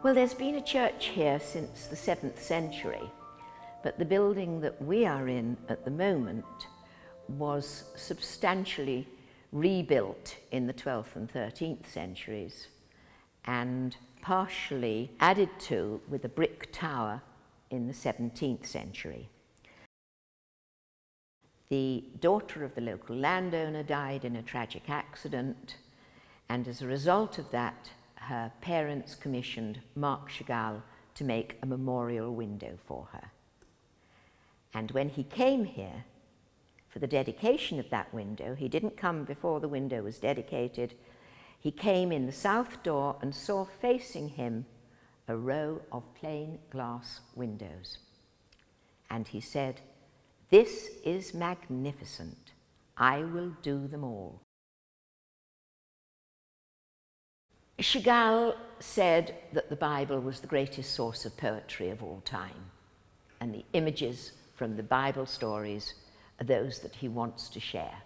Well, there's been a church here since the 7th century, but the building that we are in at the moment was substantially rebuilt in the 12th and 13th centuries and partially added to with a brick tower in the 17th century. The daughter of the local landowner died in a tragic accident, and as a result of that, her parents commissioned Marc Chagall to make a memorial window for her. And when he came here for the dedication of that window, he didn't come before the window was dedicated. He came in the south door and saw facing him a row of plain glass windows. And he said, "This is magnificent. I will do them all." Chagall said that the Bible was the greatest source of poetry of all time, and the images from the Bible stories are those that he wants to share.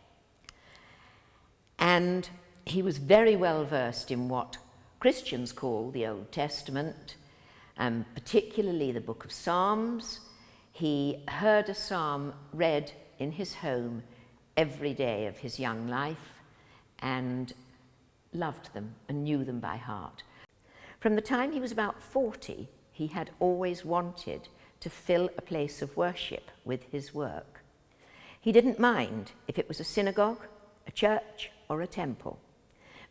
And he was very well versed in what Christians call the Old Testament, particularly the book of Psalms. He heard a psalm read in his home every day of his young life and loved them and knew them by heart. From the time he was about 40, he had always wanted to fill a place of worship with his work. He didn't mind if it was a synagogue, a church, or a temple,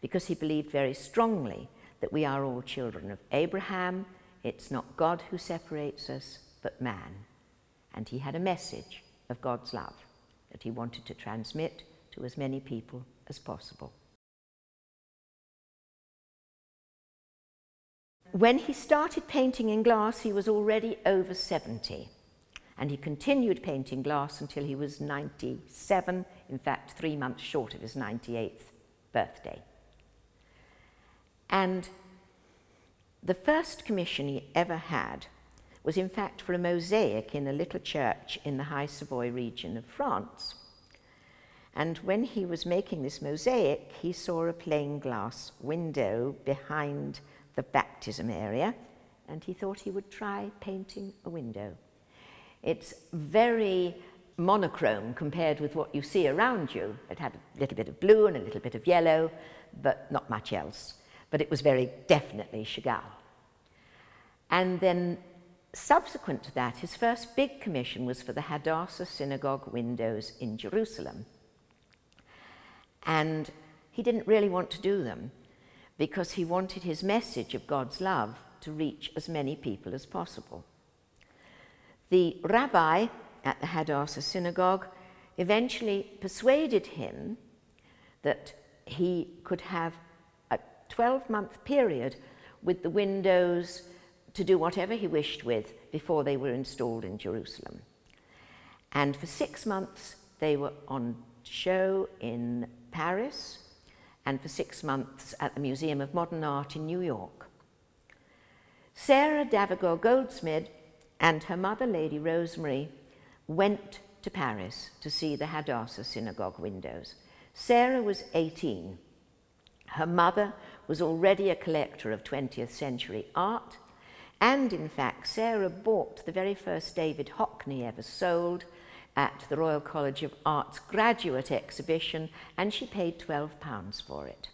because he believed very strongly that we are all children of Abraham. It's not God who separates us, but man. And he had a message of God's love that he wanted to transmit to as many people as possible. When he started painting in glass, he was already over 70, and he continued painting glass until he was 97, in fact 3 months short of his 98th birthday. And the first commission he ever had was in fact for a mosaic in a little church in the High Savoy region of France. And when he was making this mosaic, he saw a plain glass window behind the baptism area, and he thought he would try painting a window. It's very monochrome compared with what you see around you. It had a little bit of blue and a little bit of yellow, but not much else. But it was very definitely Chagall. And then subsequent to that, his first big commission was for the Hadassah synagogue windows in Jerusalem. And he didn't really want to do them because he wanted his message of God's love to reach as many people as possible. The rabbi at the Hadassah synagogue eventually persuaded him that he could have a 12-month period with the windows to do whatever he wished with before they were installed in Jerusalem. And for 6 months they were on show in Paris, and for 6 months at the Museum of Modern Art in New York. Sarah Davigor Goldsmith and her mother, Lady Rosemary, went to Paris to see the Hadassah synagogue windows. Sarah was 18. Her mother was already a collector of 20th century art, and in fact, Sarah bought the very first David Hockney ever sold at the Royal College of Art's graduate exhibition, and she paid £12 for it.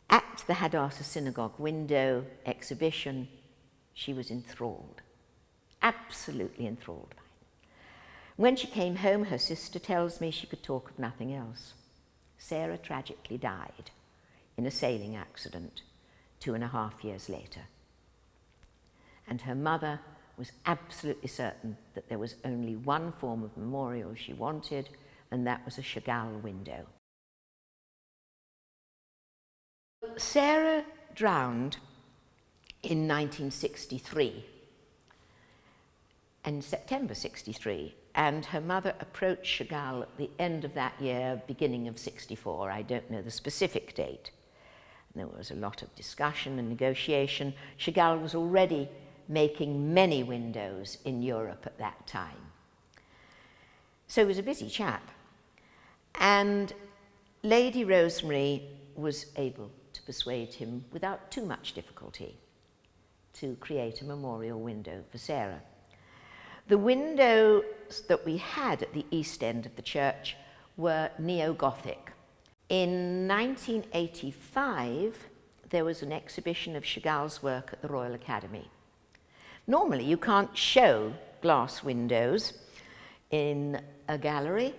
At the Hadassah synagogue window exhibition, she was enthralled, absolutely enthralled by it. When she came home, her sister tells me she could talk of nothing else. Sarah tragically died in a sailing accident 2.5 years later. And her mother was absolutely certain that there was only one form of memorial she wanted, and that was a Chagall window. Sarah drowned in 1963, in September 63, and her mother approached Chagall at the end of that year, beginning of 64. I don't know the specific date. And there was a lot of discussion and negotiation. Chagall was already making many windows in Europe at that time. So he was a busy chap. And Lady Rosemary was able to persuade him without too much difficulty to create a memorial window for Sarah. The windows that we had at the east end of the church were neo-Gothic. In 1985, there was an exhibition of Chagall's work at the Royal Academy. Normally, you can't show glass windows in a gallery,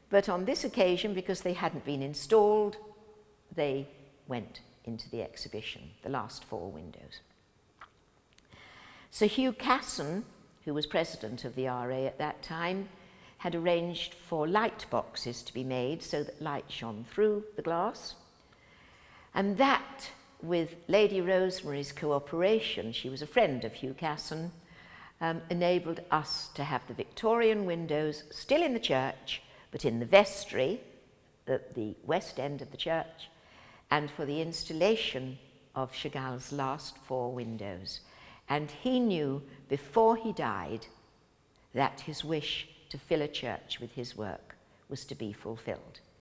but on this occasion, because they hadn't been installed, they went into the exhibition, the last 4 windows. Sir Hugh Casson, who was president of the RA at that time, had arranged for light boxes to be made so that light shone through the glass. And that, with Lady Rosemary's cooperation, she was a friend of Hugh Casson, enabled us to have the Victorian windows still in the church, but in the vestry, at the west end of the church, and for the installation of Chagall's last 4 windows. And he knew before he died that his wish to fill a church with his work was to be fulfilled.